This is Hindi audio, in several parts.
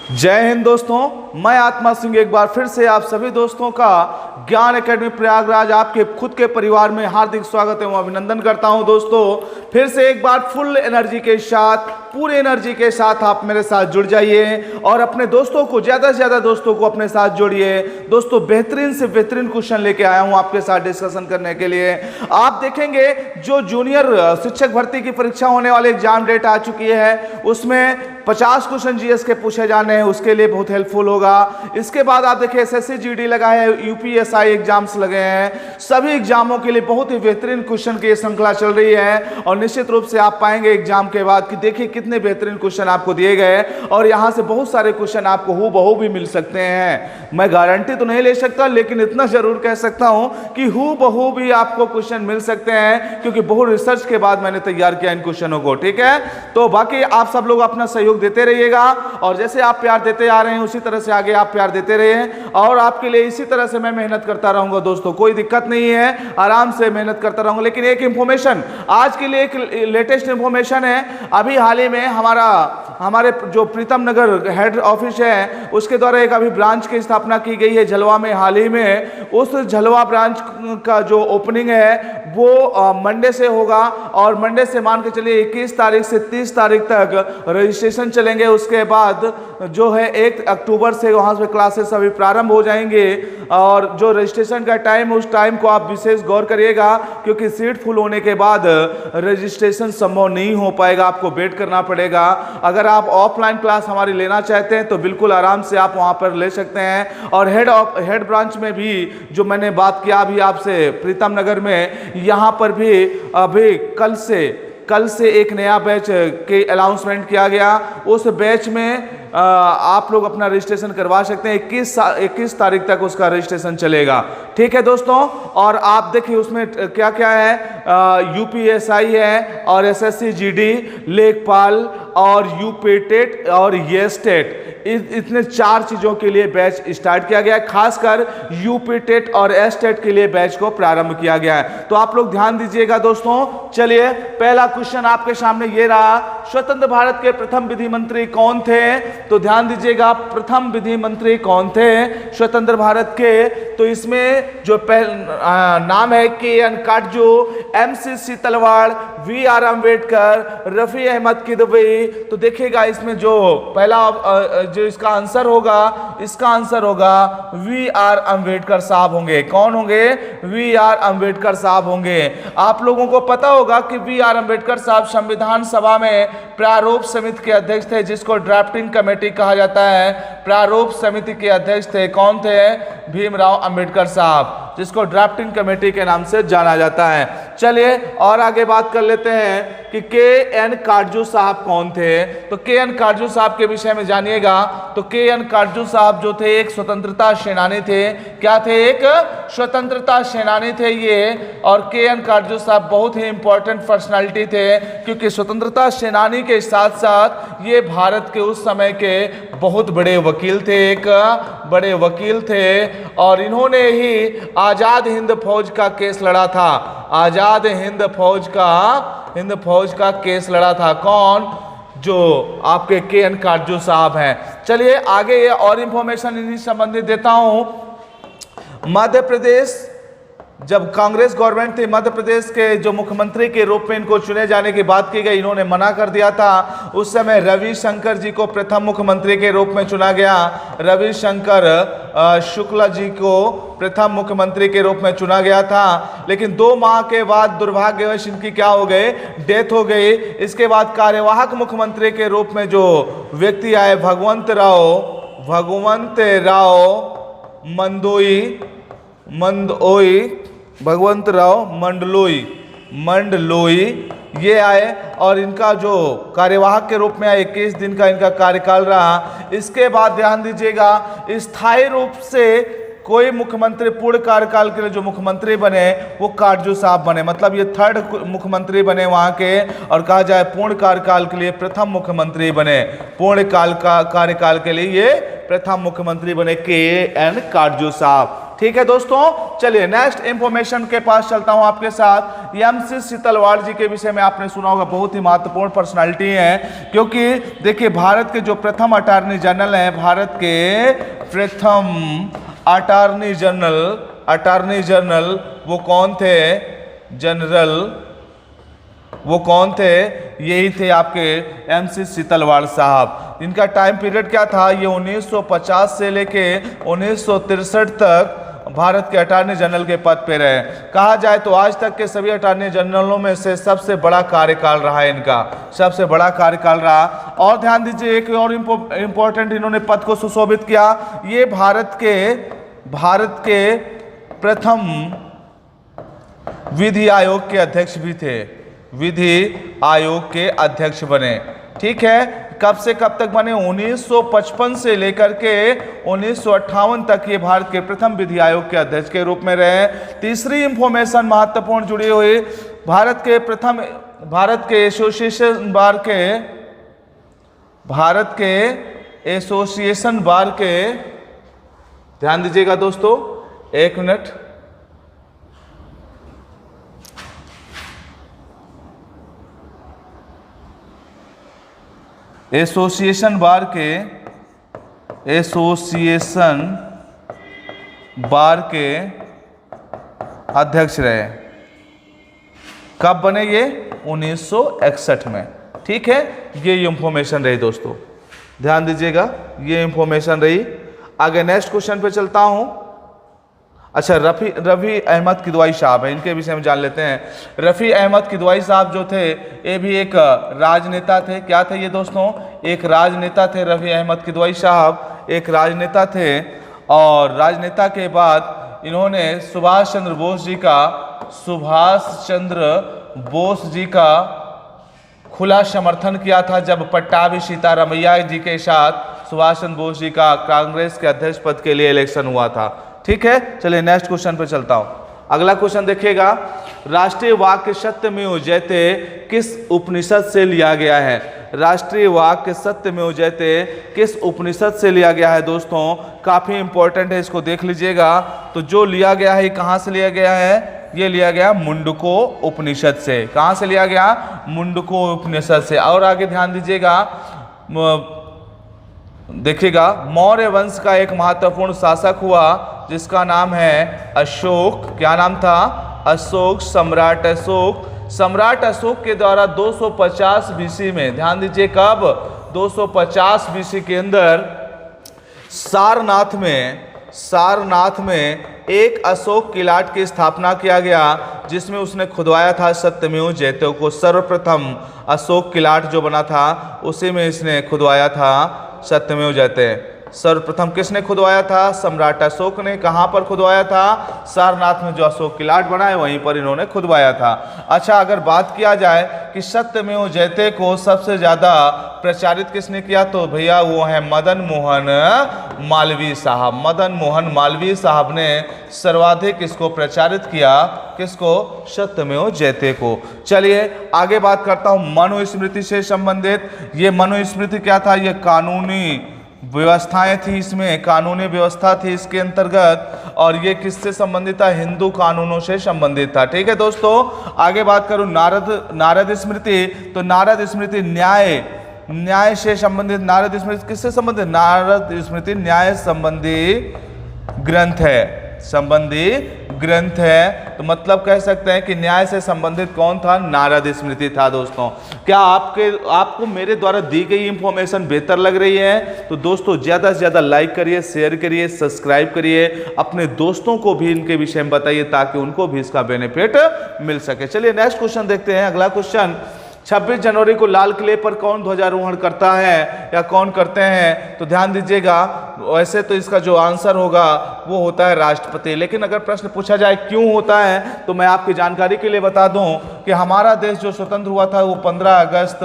जय हिंद दोस्तों, मैं आत्मा सिंह एक बार फिर से आप सभी दोस्तों का ज्ञान एकेडमी प्रयागराज आपके खुद के परिवार में हार्दिक स्वागत एवं अभिनंदन करता हूं। दोस्तों फिर से एक बार फुल एनर्जी के साथ, पूरी एनर्जी के साथ आप मेरे साथ जुड़ जाइए और अपने दोस्तों को, ज़्यादा से ज़्यादा दोस्तों को अपने साथ जोड़िए। दोस्तों बेहतरीन से बेहतरीन क्वेश्चन लेके आया हूं आपके साथ डिस्कशन करने के लिए। आप देखेंगे जो जूनियर शिक्षक भर्ती की परीक्षा होने वाले एग्जाम डेट आ चुकी है, उसमें 50 क्वेश्चन जीएस के पूछे जाने हैं, उसके लिए बहुत हेल्पफुल होगा। इसके बाद आप देखिए एसएससी जीडी लगा है, यूपीएसआई एग्जाम्स लगे हैं, सभी एग्जामों के लिए बहुत ही बेहतरीन क्वेश्चन की श्रृंखला चल रही है और निश्चित रूप से आप पाएंगे एग्जाम के बाद कि देखिए कितने बेहतरीन क्वेश्चन आपको दिए गए और यहाँ से बहुत सारे क्वेश्चन आपको हूबहू भी मिल सकते हैं। मैं गारंटी तो नहीं ले सकता, लेकिन इतना जरूर कह सकता हूं कि हूबहू भी आपको क्वेश्चन मिल सकते हैं, क्योंकि बहुत रिसर्च के बाद मैंने तैयार किया इन क्वेश्चनों को। ठीक है, तो बाकी आप सब लोग अपना सहयोग देते रहिएगा और जैसे आप प्यार देते आ रहे हैं उसी तरह से आगे आप प्यार देते रहिए और आपके लिए इसी तरह से मैं मेहनत करता रहूंगा। दोस्तों कोई दिक्कत नहीं है, आराम से मेहनत करता रहूंगा। लेकिन एक इंफॉर्मेशन आज के लिए, एक लेटेस्ट इंफॉर्मेशन है। अभी हाल ही में हमारे जो प्रीतम नगर हेड ऑफिस है उसके द्वारा एक अभी ब्रांच की स्थापना की गई है झलवा में। हाल ही में उस झलवा ब्रांच का जो ओपनिंग है वो मंडे से होगा और मंडे से मान के चलिए 21 तारीख से 30 तारीख तक रजिस्ट्रेशन चलेंगे। उसके बाद जो है 1 अक्टूबर से वहाँ से क्लासेस अभी प्रारंभ हो जाएंगे और जो रजिस्ट्रेशन का टाइम, उस टाइम को आप विशेष गौर करिएगा, क्योंकि सीट फुल होने के बाद रजिस्ट्रेशन संभव नहीं हो पाएगा, आपको वेट करना पड़ेगा। अगर आप ऑफलाइन क्लास हमारी लेना चाहते हैं तो बिल्कुल आराम से आप वहाँ पर ले सकते हैं। और हेड ब्रांच में भी जो मैंने बात किया अभी आपसे प्रीतम नगर में, यहाँ पर भी अभी कल से एक नया बैच के अनाउंसमेंट किया गया। उस बैच में आप लोग अपना रजिस्ट्रेशन करवा सकते हैं। 21 तारीख तक उसका रजिस्ट्रेशन चलेगा। ठीक है दोस्तों, और आप देखिए उसमें क्या क्या है, यूपीएसआई है और एसएससी जीडी, लेखपाल और यूपीटेट और येस्टेट, इतने 4 चीजों के लिए बैच स्टार्ट किया गया है। खासकर यूपीटेट और एस्टेट के लिए बैच को प्रारंभ किया गया है, तो आप लोग ध्यान दीजिएगा दोस्तों। चलिए पहला क्वेश्चन आपके सामने ये रहा, स्वतंत्र भारत के प्रथम विधि मंत्री कौन थे? तो ध्यान दीजिएगा, प्रथम विधि मंत्री कौन थे स्वतंत्र भारत के? तो इसमें जो नाम है KN काटजू, MCC तलवार, VR अम्बेडकर, रफी अहमद किदवई। तो देखिएगा इसमें जो पहला जो इसका आंसर होगा VR अम्बेडकर साहब होंगे। कौन होंगे? VR अम्बेडकर साहब होंगे। आप लोगों को पता होगा कि VR अम्बेडकर साहब संविधान सभा में प्रारूप समिति के अध्यक्ष थे, जिसको ड्राफ्टिंग कमेटी कहा जाता है। प्रारूप समिति के अध्यक्ष थे, कौन थे? भीमराव अंबेडकर साहब, जिसको ड्राफ्टिंग कमेटी के नाम से जाना जाता है। चलिए और आगे बात कर लेते हैं कि KN काटजू साहब कौन थे? तो KN काटजू साहब के विषय में जानिएगा। तो KN काटजू साहब जो थे एक स्वतंत्रता सेनानी थे। क्या थे? एक स्वतंत्रता सेनानी थे ये। और KN काटजू साहब बहुत ही इंपॉर्टेंट पर्सनालिटी थे, क्योंकि स्वतंत्रता सेनानी के साथ साथ ये भारत के उस समय के बहुत बड़े वकील थे, एक बड़े वकील थे। और इन्होंने ही आजाद हिंद फौज का केस लड़ा था। आजाद हिंद फौज का केस लड़ा था। कौन? जो आपके KN काटजू साहब हैं। चलिए आगे ये और इंफॉर्मेशन इन्हीं संबंधित देता हूं। मध्य प्रदेश, जब कांग्रेस गवर्नमेंट थी, मध्य प्रदेश के जो मुख्यमंत्री के रूप में इनको चुने जाने की बात की गई, इन्होंने मना कर दिया था। उस समय रविशंकर जी को प्रथम मुख्यमंत्री के रूप में चुना गया। रविशंकर शुक्ला जी को प्रथम मुख्यमंत्री के रूप में चुना गया था। लेकिन 2 माह के बाद दुर्भाग्यवश इनकी क्या हो गई? डेथ हो गई। इसके बाद कार्यवाहक मुख्यमंत्री के रूप में जो व्यक्ति आए, भगवंत राव मंडलोई ये आए और इनका जो कार्यवाहक के रूप में आए 21 दिन का इनका कार्यकाल रहा। इसके बाद ध्यान दीजिएगा, स्थायी रूप से कोई मुख्यमंत्री पूर्ण कार्यकाल के लिए जो मुख्यमंत्री बने वो काटजू साहब बने, मतलब ये 3rd मुख्यमंत्री बने वहां के। और कहा जाए पूर्ण कार्यकाल के लिए प्रथम मुख्यमंत्री बने, पूर्ण कार्यकाल के लिए ये प्रथम मुख्यमंत्री बने KN काटजू साहब। ठीक है दोस्तों, चलिए नेक्स्ट इंफॉर्मेशन के पास चलता हूं आपके साथ। एमसी सीतलवाड़ जी के विषय में आपने सुना होगा, बहुत ही महत्वपूर्ण पर्सनालिटी है, क्योंकि देखिए भारत के जो प्रथम अटॉर्नी जनरल हैं, भारत के प्रथम अटॉर्नी जनरल वो कौन थे? जनरल वो कौन थे? यही थे आपके एमसी सीतलवाड़ साहब। इनका टाइम पीरियड क्या था? ये 1950 से लेके 1963 तक भारत के अटॉर्नी जनरल के पद पे रहे। कहा जाए तो आज तक के सभी अटॉर्नी जनरलों में से सबसे बड़ा कार्यकाल रहा है इनका, सबसे बड़ा कार्यकाल रहा। और ध्यान दीजिए, एक और इंपॉर्टेंट इन्होंने पद को सुशोभित किया, ये भारत के प्रथम विधि आयोग के अध्यक्ष भी थे, विधि आयोग के अध्यक्ष बने। ठीक है, कब से कब तक बने? 1955 से लेकर के 1958 तक ये भारत के प्रथम विधि आयोग के अध्यक्ष के रूप में रहे। तीसरी इंफॉर्मेशन महत्वपूर्ण जुड़ी हुई, भारत के एसोसिएशन बार के ध्यान दीजिएगा दोस्तों, एक मिनट। एसोसिएशन बार के अध्यक्ष रहे। कब बने ये? 1961 में। ठीक है, ये इंफॉर्मेशन रही दोस्तों, ध्यान दीजिएगा, ये इंफॉर्मेशन रही। आगे नेक्स्ट क्वेश्चन पे चलता हूं। अच्छा, रफ़ी अहमद किदवाई साहब है, इनके विषय में जान लेते हैं। रफ़ी अहमद किदवाई साहब जो थे, ये भी एक राजनेता थे। क्या थे ये दोस्तों? एक राजनेता थे। रफ़ी अहमद किदवाई साहब एक राजनेता थे, और राजनेता के बाद इन्होंने सुभाष चंद्र बोस जी का खुला समर्थन किया था, जब पट्टाभी सीतारामैया जी के साथ सुभाष चंद्र बोस जी का कांग्रेस के अध्यक्ष पद के लिए इलेक्शन हुआ था। ठीक है, चलिए नेक्स्ट क्वेश्चन पे चलता हूं। अगला क्वेश्चन देखिएगा, राष्ट्रीय वाक्य सत्यमेव जयते किस उपनिषद से लिया गया है? राष्ट्रीय वाक्य सत्यमेव जयते किस उपनिषद से लिया गया है दोस्तों? काफी इंपॉर्टेंट है, इसको देख लीजिएगा। तो जो लिया गया है, कहां से लिया गया है? ये लिया गया मुंडको उपनिषद से। कहां से लिया गया? मुंडको उपनिषद से। और आगे ध्यान दीजिएगा, देखिएगा, मौर्य वंश का एक महत्वपूर्ण शासक हुआ जिसका नाम है अशोक। क्या नाम था? अशोक, सम्राट अशोक। सम्राट अशोक के द्वारा 250 बीसी में, ध्यान दीजिए कब? 250 बीसी के अंदर सारनाथ में एक अशोक किलाट की स्थापना किया गया, जिसमें उसने खुदवाया था सत्यमेव जयते को। सर्वप्रथम अशोक किलाट जो बना था, उसी में इसने खुदवाया था सत्यमेव जयते। सर्वप्रथम किसने खुदवाया था? सम्राट अशोक ने। कहां पर खुदवाया था? सारनाथ में जो अशोक किलाट बना है, वहीं पर इन्होंने खुदवाया था। अच्छा, अगर बात किया जाए कि सत्यमेव जयते को सबसे ज्यादा प्रचारित किसने किया, तो भैया वो है मदन मोहन मालवीय साहब। मदन मोहन मालवीय साहब ने सर्वाधिक इसको प्रचारित किया। किसको? सत्यमेव जयते को। चलिए आगे बात करता हूं मनुस्मृति से संबंधित। ये मनुस्मृति क्या था? ये कानूनी व्यवस्थाएं थी, इसमें कानूनी व्यवस्था थी इसके अंतर्गत, और ये किससे संबंधित था? हिंदू कानूनों से संबंधित था। ठीक है दोस्तों, आगे बात करूं नारद स्मृति। तो नारद स्मृति न्याय से संबंधित। नारद स्मृति किससे संबंधित? नारद स्मृति न्याय संबंधी ग्रंथ है। तो मतलब कह सकते हैं कि न्याय से संबंधित कौन था? नारद स्मृति था दोस्तों। क्या आपको मेरे द्वारा दी गई इंफॉर्मेशन बेहतर लग रही है? तो दोस्तों ज्यादा से ज्यादा लाइक करिए, शेयर करिए, सब्सक्राइब करिए, अपने दोस्तों को भी इनके विषय में बताइए ताकि उनको भी इसका बेनिफिट मिल सके। चलिए नेक्स्ट क्वेश्चन देखते हैं। अगला क्वेश्चन, 26 जनवरी को लाल किले पर कौन ध्वजारोहण करता है या कौन करते हैं? तो ध्यान दीजिएगा, वैसे तो इसका जो आंसर होगा वो होता है राष्ट्रपति। लेकिन अगर प्रश्न पूछा जाए क्यों होता है, तो मैं आपकी जानकारी के लिए बता दूं कि हमारा देश जो स्वतंत्र हुआ था वो 15 अगस्त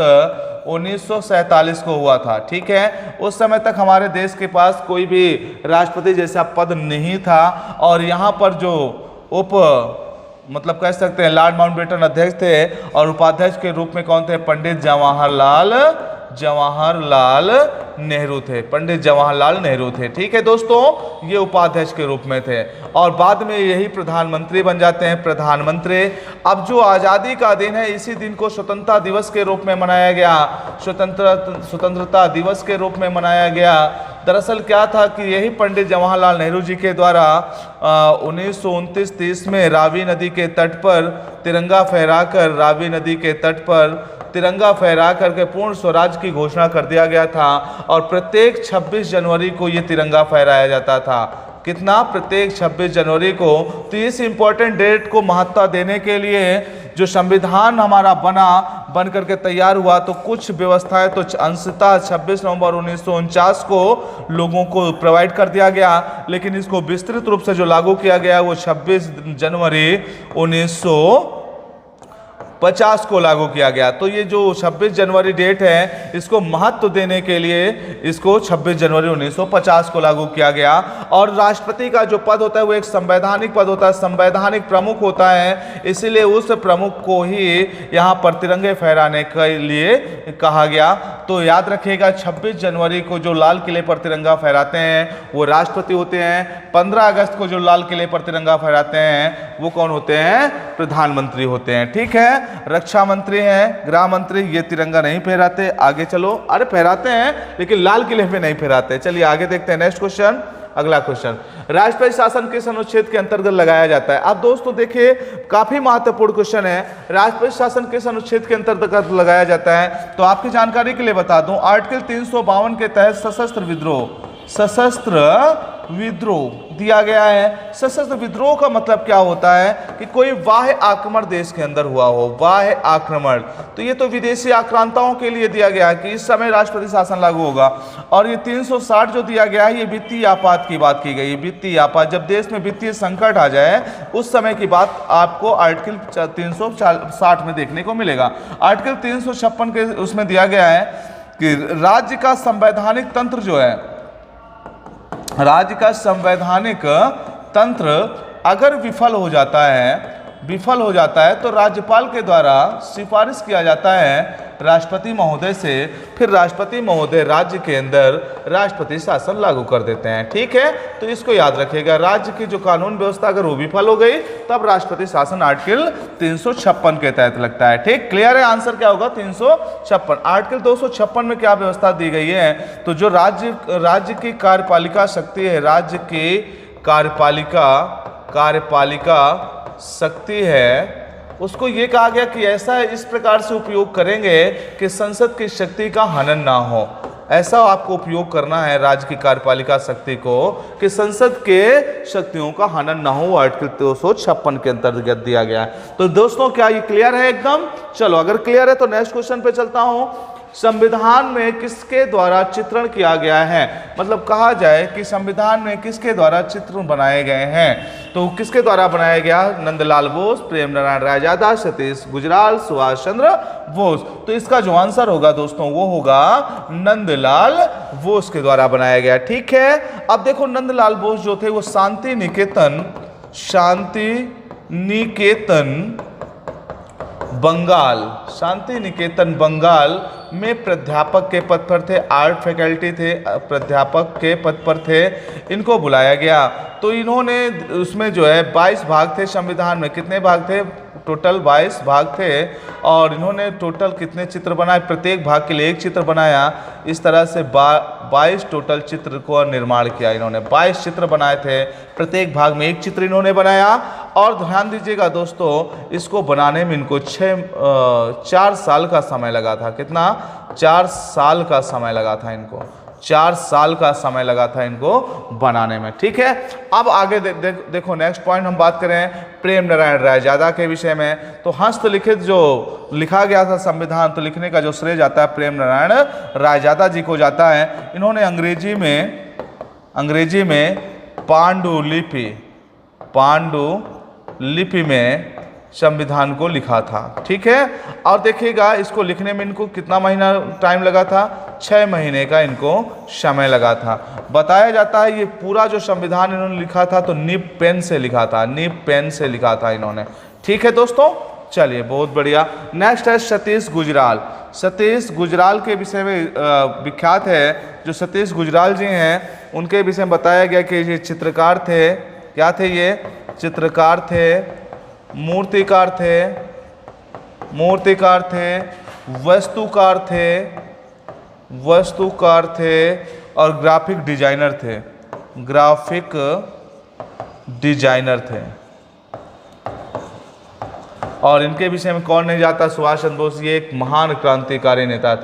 1947 को हुआ था। ठीक है, उस समय तक हमारे देश के पास कोई भी राष्ट्रपति जैसा पद नहीं था, और यहाँ पर जो मतलब कह सकते हैं लॉर्ड माउंटबेटन अध्यक्ष थे, और उपाध्यक्ष के रूप में कौन थे? पंडित जवाहरलाल नेहरू थे, पंडित जवाहरलाल नेहरू थे। ठीक है दोस्तों, ये उपाध्यक्ष के रूप में थे और बाद में यही प्रधानमंत्री बन जाते हैं, प्रधानमंत्री। अब जो आज़ादी का दिन है, इसी दिन को स्वतंत्रता दिवस के रूप में मनाया गया, स्वतंत्रता दिवस के रूप में मनाया गया। दरअसल क्या था कि यही पंडित जवाहरलाल नेहरू जी के द्वारा 1929-30 में रावी नदी के तट पर तिरंगा फहराकर, रावी नदी के तट पर तिरंगा फहरा करके पूर्ण स्वराज की घोषणा कर दिया गया था और प्रत्येक 26 जनवरी को ये तिरंगा फहराया जाता था। कितना? प्रत्येक 26 जनवरी को। तो इस इंपॉर्टेंट डेट को महत्ता देने के लिए जो संविधान हमारा बन करके तैयार हुआ, तो कुछ व्यवस्थाएं तो अंशतः 26 नवंबर 1949 को लोगों को प्रोवाइड कर दिया गया, लेकिन इसको विस्तृत रूप से जो लागू किया गया वो 26 जनवरी 1950 को लागू किया गया। तो ये जो 26 जनवरी डेट है, इसको महत्व देने के लिए इसको 26 जनवरी 1950 को लागू किया गया। और राष्ट्रपति का जो पद होता है वो एक संवैधानिक पद होता है, संवैधानिक प्रमुख होता है, इसीलिए उस प्रमुख को ही यहाँ पर तिरंगे फहराने के लिए कहा गया। तो याद रखिएगा, 26 जनवरी को जो लाल किले पर तिरंगा फहराते हैं वो राष्ट्रपति होते हैं। 15 अगस्त को जो लाल किले पर तिरंगा फहराते हैं वो कौन होते हैं? प्रधानमंत्री होते हैं। ठीक है, रक्षा मंत्री हैं, गृह मंत्री, ये तिरंगा नहीं फहराते। आगे चलो, अरे फहराते हैं लेकिन लाल किले पे नहीं फहराते। चलिए आगे देखते हैं नेक्स्ट क्वेश्चन। अगला क्वेश्चन, राष्ट्रपति शासन किस अनुच्छेद के अंतर्गत लगाया जाता है? अब दोस्तों देखिए, काफी महत्वपूर्ण क्वेश्चन है। राष्ट्रपति शासन किस अनुच्छेद के अंतर्गत लगाया जाता है? तो आपकी जानकारी के लिए बता दूं, आर्टिकल 352 के तहत सशस्त्र विद्रोह दिया गया है। सशस्त्र विद्रोह का मतलब क्या होता है कि कोई बाह्य आक्रमण देश के अंदर हुआ हो, बाह्य आक्रमण। तो ये तो विदेशी आक्रांताओं के लिए दिया गया है कि इस समय राष्ट्रपति शासन लागू होगा। और ये 360 जो दिया गया है, ये वित्तीय आपात की बात की गई। वित्तीय आपात, जब देश में वित्तीय संकट आ जाए उस समय की बात आपको आर्टिकल 360 में देखने को मिलेगा। आर्टिकल 356 के उसमें दिया गया है कि राज्य का संवैधानिक तंत्र जो है, राज्य का संवैधानिक तंत्र अगर विफल हो जाता है तो राज्यपाल के द्वारा सिफारिश किया जाता है राष्ट्रपति महोदय से, फिर राष्ट्रपति महोदय राज्य के अंदर राष्ट्रपति शासन लागू कर देते हैं। ठीक है, तो इसको याद रखिएगा, राज्य की जो कानून व्यवस्था अगर वो विफल हो गई तब राष्ट्रपति शासन आर्टिकल 356 के तहत लगता है। ठीक, क्लियर है? आंसर क्या होगा? 356। आर्टिकल 256 में क्या व्यवस्था दी गई है? तो जो राज्य की कार्यपालिका शक्ति है, राज्य की कार्यपालिका शक्ति है, उसको ये कहा गया कि ऐसा इस प्रकार से उपयोग करेंगे कि संसद की शक्ति का हनन ना हो। ऐसा आपको उपयोग करना है राज्य की कार्यपालिका शक्ति को कि संसद के शक्तियों का हनन ना हो। आर्टिकल 256 के अंतर्गत दिया गया है। तो दोस्तों क्या ये क्लियर है एकदम? चलो, अगर क्लियर है तो नेक्स्ट क्वेश्चन पे चलता हूं। संविधान में किसके द्वारा चित्रण किया गया है? मतलब कहा जाए कि संविधान में किसके द्वारा चित्र बनाए गए हैं, तो किसके द्वारा बनाया गया? नंदलाल बोस, प्रेम नारायण रायजादा, सतीश गुजराल, सुभाष चंद्र बोस। तो इसका जो आंसर होगा दोस्तों वो होगा नंदलाल बोस के द्वारा बनाया गया। ठीक है, अब देखो नंदलाल बोस जो थे वो शांति निकेतन बंगाल में प्राध्यापक के पद पर थे, आर्ट फैकल्टी थे, प्राध्यापक के पद पर थे। इनको बुलाया गया तो इन्होंने उसमें जो है 22 भाग थे संविधान में। कितने भाग थे? टोटल 22 भाग थे। और इन्होंने टोटल कितने चित्र बनाए? प्रत्येक भाग के लिए एक चित्र बनाया। इस तरह से 22 टोटल चित्र को निर्माण किया इन्होंने। 22 चित्र बनाए थे, प्रत्येक भाग में एक चित्र इन्होंने बनाया। और ध्यान दीजिएगा दोस्तों, इसको बनाने में इनको 4 साल का समय लगा था। कितना? 4 साल का समय लगा था इनको। 4 साल का समय लगा था इनको बनाने में। ठीक है, अब आगे देखो नेक्स्ट पॉइंट हम बात करें प्रेम नारायण रायजादा के विषय में। तो हस्तलिखित जो लिखा गया था संविधान, तो लिखने का जो श्रेय जाता है प्रेम नारायण रायजादा जी को जाता है। इन्होंने अंग्रेजी में पांडुलिपि में संविधान को लिखा था। ठीक है, और देखिएगा इसको लिखने में इनको कितना महीना टाइम लगा था? 6 महीने का इनको समय लगा था। बताया जाता है ये पूरा जो संविधान इन्होंने लिखा था तो निब पेन से लिखा था, निब पेन से लिखा था इन्होंने। ठीक है दोस्तों, चलिए बहुत बढ़िया। नेक्स्ट है सतीश गुजराल। सतीश गुजराल के विषय में विख्यात है। जो सतीश गुजराल जी हैं उनके विषय में बताया गया कि ये चित्रकार थे। क्या थे ये? चित्रकार थे, मूर्तिकार थे, वस्तुकार थे और ग्राफिक डिजाइनर थे। और इनके विषय में कौन नहीं जाता? सुभाष चंद्र बोस। ये एक महान क्रांतिकारी नेता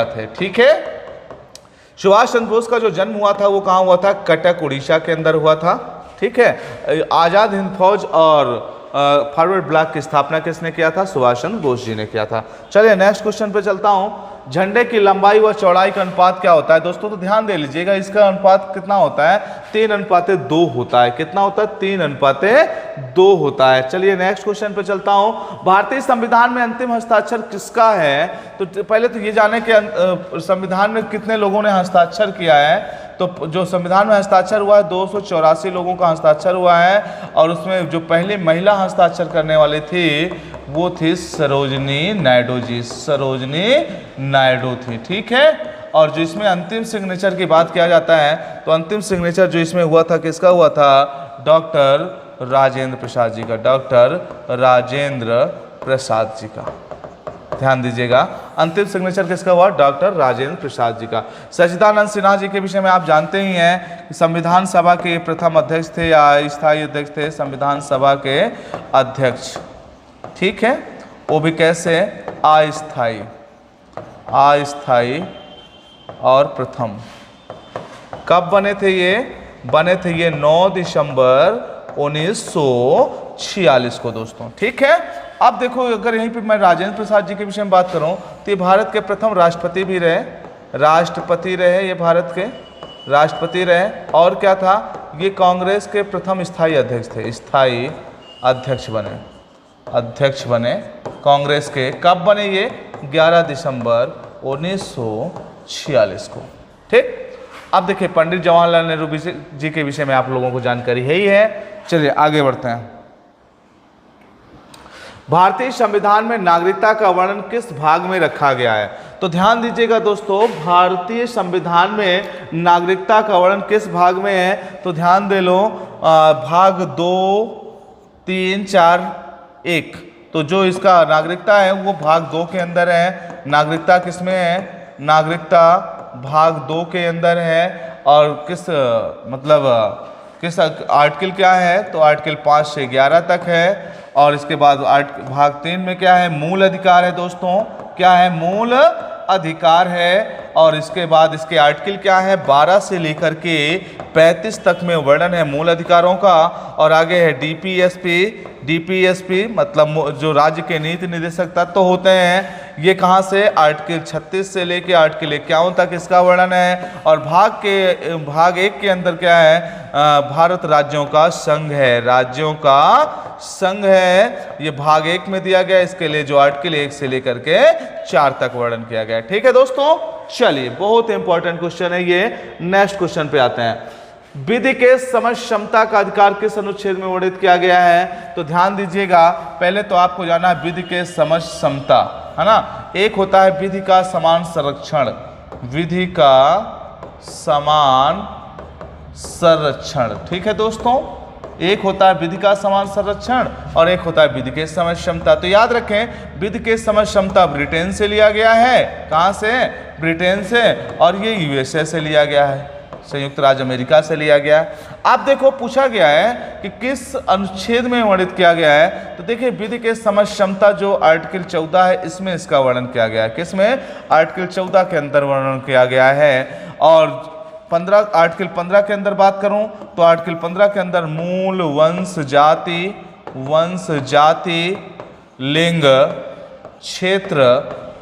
थे। ठीक है। सुभाष चंद्र बोस का जो जन्म हुआ था वो कहाँ हुआ था? कटक उड़ीसा के अंदर हुआ था। ठीक है। आज़ाद हिंद फौज और फॉरवर्ड ब्लॉक की स्थापना किसने किया था? सुभाष चंद्र बोस जी ने किया था। चलिए नेक्स्ट क्वेश्चन पे चलता हूँ। झंडे की लंबाई व चौड़ाई का अनुपात क्या होता है? दोस्तों तो ध्यान दे लीजिएगा, इसका अनुपात कितना होता है? 3:2 होता है। कितना होता है? 3:2 होता है। चलिए नेक्स्ट क्वेश्चन पे चलता हूँ। भारतीय संविधान में अंतिम हस्ताक्षर किसका है? तो पहले तो ये जाने कि संविधान में कितने लोगों ने हस्ताक्षर किया है। तो जो संविधान में हस्ताक्षर हुआ है 284 लोगों का हस्ताक्षर हुआ है। और उसमें जो पहली महिला हस्ताक्षर करने वाली थी वो थी सरोजनी नायडू जी। थी। ठीक है। और जो इसमें अंतिम सिग्नेचर की बात किया जाता है तो अंतिम सिग्नेचर जो इसमें हुआ था किसका हुआ था? डॉक्टर राजेंद्र प्रसाद जी का। ध्यान दीजिएगा, अंतिम सिग्नेचर किसका हुआ? डॉक्टर राजेंद्र प्रसाद जी का। सच्चिदानंद सिन्हा जी के विषय में आप जानते ही हैं, संविधान सभा के प्रथम अध्यक्ष थे या स्थायी अध्यक्ष थे? संविधान सभा के अध्यक्ष। ठीक है। वो भी कैसे? अस्थायी और प्रथम। कब बने थे ये? 9 दिसंबर 1946 को दोस्तों। ठीक है। अब देखो, अगर यहीं पे मैं राजेंद्र प्रसाद जी के विषय में बात करूं तो ये भारत के प्रथम राष्ट्रपति भी रहे। ये भारत के राष्ट्रपति रहे। और क्या था? ये कांग्रेस के प्रथम स्थायी अध्यक्ष थे। अध्यक्ष बने कांग्रेस के। कब बने ये? 11 दिसंबर 1946 को। ठीक। अब देखिए, पंडित जवाहरलाल नेहरू जी के विषय में आप लोगों को जानकारी है ही है। चलिए आगे बढ़ते हैं। भारतीय संविधान में नागरिकता का वर्णन किस भाग में रखा गया है? तो ध्यान दीजिएगा दोस्तों, भारतीय संविधान में नागरिकता का वर्णन किस भाग में है? तो ध्यान दे लो, भाग 2, 3, 4, 1। तो जो इसका नागरिकता है वो भाग 2 के अंदर है। नागरिकता किसमें है? नागरिकता भाग 2 के अंदर है। और किस आर्टिकल क्या है? तो आर्टिकल 5 से 11 तक है। और इसके बाद भाग 3 में क्या है? मूल अधिकार है दोस्तों। क्या है? मूल अधिकार है। और इसके बाद इसके आर्टिकल क्या है? 12 से लेकर के 35 तक में वर्णन है मूल अधिकारों का। और आगे है डीपीएसपी मतलब जो राज्य के नीति निर्देशक तत्व होते हैं। ये कहाँ से? आर्टिकल 36 से लेके आर्टिकल 51 तक इसका वर्णन है। और भाग 1 के अंदर क्या है? भारत राज्यों का संघ है। ये भाग 1 में दिया गया। इसके लिए जो आर्टिकल 1 से लेकर के 4 तक वर्णन किया गया। ठीक है दोस्तों। चलिए, बहुत इंपॉर्टेंट क्वेश्चन है ये। नेक्स्ट क्वेश्चन पे आते हैं। विधि के समझ क्षमता का अधिकार किस अनुच्छेद में वर्णित किया गया है? तो ध्यान दीजिएगा, पहले तो आपको जाना है विधि के समझ क्षमता, है ना। एक होता है विधि का समान संरक्षण, ठीक है दोस्तों। एक होता है विधि का समान संरक्षण और एक होता है विधि के समझ क्षमता। तो याद रखें, विधि के समझ क्षमता ब्रिटेन से लिया गया है। कहाँ से? ब्रिटेन से। और ये यूएसए से लिया गया है, संयुक्त राज्य अमेरिका से लिया गया है। अब देखो, पूछा गया है कि किस अनुच्छेद में वर्णित किया गया है। तो देखिए, विधि के समझ क्षमता जो आर्टिकल 14 है इसमें इसका वर्णन किया गया है। किसमें? आर्टिकल 14 के अंदर वर्णन किया गया है। और आर्टिकल 15 के अंदर बात करूं तो आर्टिकल 15 के अंदर मूल, वंश जाति, लिंग, क्षेत्र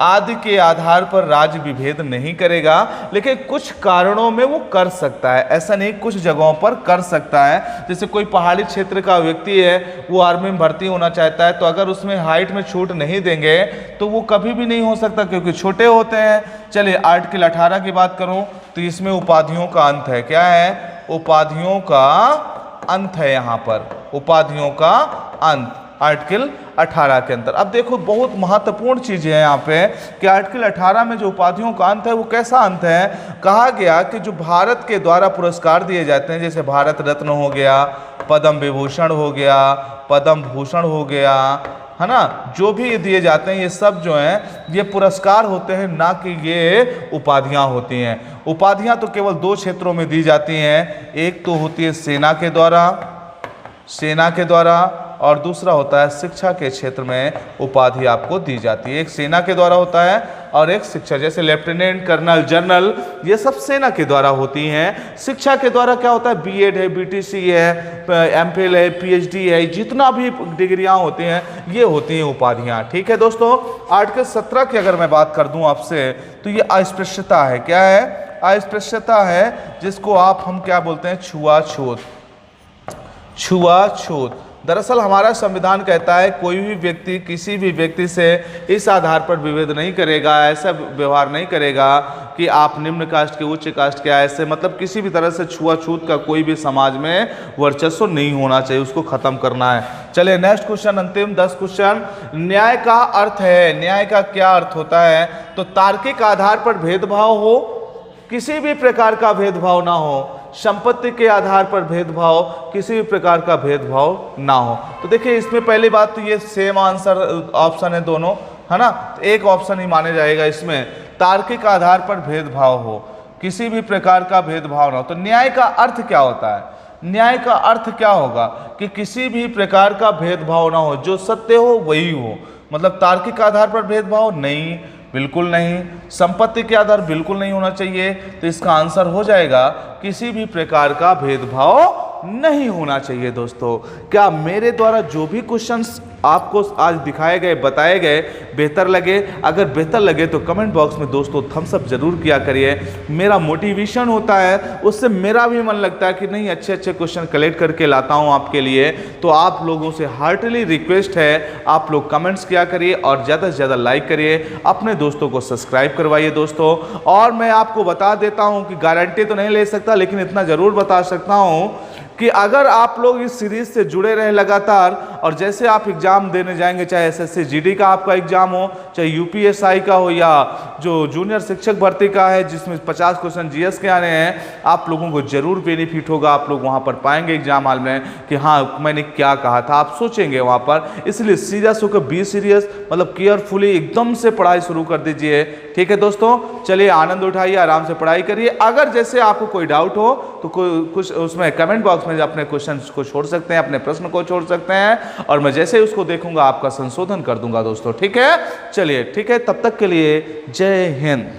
आदि के आधार पर राज्य विभेद नहीं करेगा, लेकिन कुछ कारणों में वो कर सकता है। ऐसा नहीं, कुछ जगहों पर कर सकता है। जैसे कोई पहाड़ी क्षेत्र का व्यक्ति है, वो आर्मी में भर्ती होना चाहता है, तो अगर उसमें हाइट में छूट नहीं देंगे तो वो कभी भी नहीं हो सकता, क्योंकि छोटे होते हैं। चलिए, आर्टिकल 18 की बात करूं तो इसमें उपाधियों का अंत है। क्या है? उपाधियों का अंत है यहाँ पर, उपाधियों का अंत आर्टिकल 18 के अंदर। अब देखो बहुत महत्वपूर्ण चीज़ है यहाँ पे कि आर्टिकल 18 में जो उपाधियों का अंत है वो कैसा अंत है। कहा गया कि जो भारत के द्वारा पुरस्कार दिए जाते हैं, जैसे भारत रत्न हो गया, पद्म विभूषण हो गया, पद्म भूषण हो गया, है ना, जो भी ये दिए जाते हैं ये सब जो हैं ये पुरस्कार होते हैं, ना कि ये उपाधियां होती हैं। उपाधियां तो केवल दो क्षेत्रों में दी जाती हैं, एक तो होती है सेना के द्वारा और दूसरा होता है शिक्षा के क्षेत्र में उपाधि आपको दी जाती है। एक सेना के द्वारा होता है और एक शिक्षा, जैसे लेफ्टिनेंट, कर्नल, जनरल, ये सब सेना के द्वारा होती हैं। शिक्षा के द्वारा क्या होता है, बीएड है, बीटीसी है, एमफिल है, पीएचडी है, जितना भी डिग्रियां होती हैं ये होती हैं उपाधियां। ठीक है दोस्तों, आर्टिकल 17 की अगर मैं बात कर दूं आपसे तो ये अस्पृश्यता है। क्या है, अस्पृश्यता है, जिसको हम क्या बोलते हैं, छुआछूत। दरअसल हमारा संविधान कहता है कोई भी व्यक्ति किसी भी व्यक्ति से इस आधार पर विभेद नहीं करेगा, ऐसा व्यवहार नहीं करेगा कि आप निम्न कास्ट के, उच्च कास्ट के, ऐसे मतलब किसी भी तरह से छुआछूत का कोई भी समाज में वर्चस्व नहीं होना चाहिए, उसको खत्म करना है। चलिए नेक्स्ट क्वेश्चन, अंतिम 10 क्वेश्चन। न्याय का अर्थ है, न्याय का क्या अर्थ होता है, तो तार्किक आधार पर भेदभाव हो, किसी भी प्रकार का भेदभाव ना हो, संपत्ति के आधार पर भेदभाव, किसी भी प्रकार का भेदभाव ना हो। तो देखिए इसमें पहली बात तो ये सेम आंसर ऑप्शन है दोनों, है ना, तो एक ऑप्शन ही माने जाएगा इसमें, तार्किक आधार पर भेदभाव हो, किसी भी प्रकार का भेदभाव ना हो। तो न्याय का अर्थ क्या होता है, न्याय का अर्थ क्या होगा कि किसी भी प्रकार का भेदभाव ना हो, जो सत्य हो वही हो। मतलब तार्किक आधार पर भेदभाव नहीं, बिल्कुल नहीं, संपत्ति के आधार बिल्कुल नहीं होना चाहिए। तो इसका आंसर हो जाएगा किसी भी प्रकार का भेदभाव नहीं होना चाहिए। दोस्तों क्या मेरे द्वारा जो भी क्वेश्चंस आपको आज दिखाए गए, बताए गए, बेहतर लगे? अगर बेहतर लगे तो कमेंट बॉक्स में दोस्तों थम्स अप जरूर किया करिए, मेरा मोटिवेशन होता है, उससे मेरा भी मन लगता है कि नहीं अच्छे अच्छे क्वेश्चन कलेक्ट करके लाता हूं आपके लिए। तो आप लोगों से हार्टली रिक्वेस्ट है, आप लोग कमेंट्स किया करिए और ज़्यादा से ज़्यादा लाइक करिए, अपने दोस्तों को सब्सक्राइब करवाइए दोस्तों। और मैं आपको बता देता हूं कि गारंटी तो नहीं ले सकता, लेकिन इतना ज़रूर बता सकता हूं कि अगर आप लोग इस सीरीज से जुड़े रहे लगातार, और जैसे आप एग्जाम देने जाएंगे, चाहे एसएससी जीडी का आपका एग्जाम हो, चाहे यूपीएसआई का हो, या जो जूनियर शिक्षक भर्ती का है जिसमें 50 क्वेश्चन जीएस के आने हैं, आप लोगों को जरूर बेनिफिट होगा। आप लोग वहां पर पाएंगे एग्जाम हॉल में कि हाँ मैंने क्या कहा था, आप सोचेंगे वहां पर। इसलिए सीरियस होकर, बी सीरियस, मतलब केयरफुली एकदम से पढ़ाई शुरू कर दीजिए। ठीक है दोस्तों, चलिए आनंद उठाइए, आराम से पढ़ाई करिए। अगर जैसे आपको कोई डाउट हो तो कुछ उसमें कमेंट बॉक्स में अपने क्वेश्चन को छोड़ सकते हैं, अपने प्रश्न को छोड़ सकते हैं, और मैं जैसे ही उसको देखूंगा आपका संशोधन कर दूंगा दोस्तों। ठीक है, चलिए ठीक है, तब तक के लिए जय हिंद।